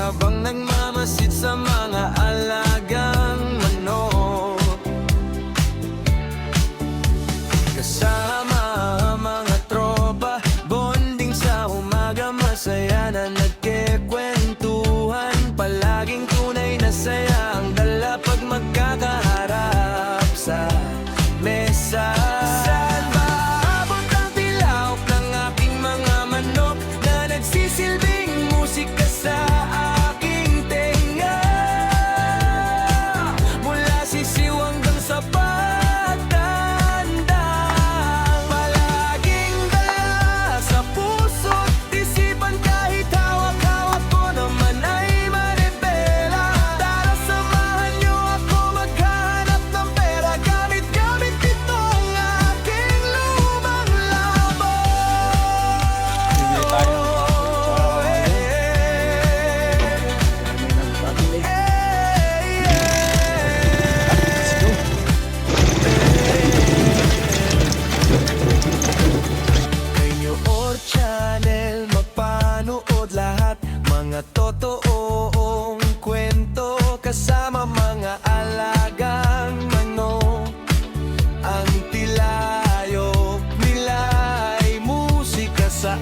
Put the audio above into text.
habang nagmamasid sa mga alagang manok. Kasama ang mga tropa, bonding sa umaga, masaya na nagkikwentuhan. Palaging tunay na saya ang dala pag magkakaharap sa mesa. Saan ba abot ang tilaok ng aking mga manok na nagsisilbing musika sa aking tenga? Mula sisiw hanggang sa patandang, palaging dala sa puso't isipan, kahit hawak-hawak ko naman ay manibela. Tara, samahan niyo ako maghanap ng pera, gamit-gamit itong aking lumang labo. Bibili tayo. Or channel, mapanood lahat mga totoong kwento, kasama mga alagang manok. Ang tilayok nila ay musika sa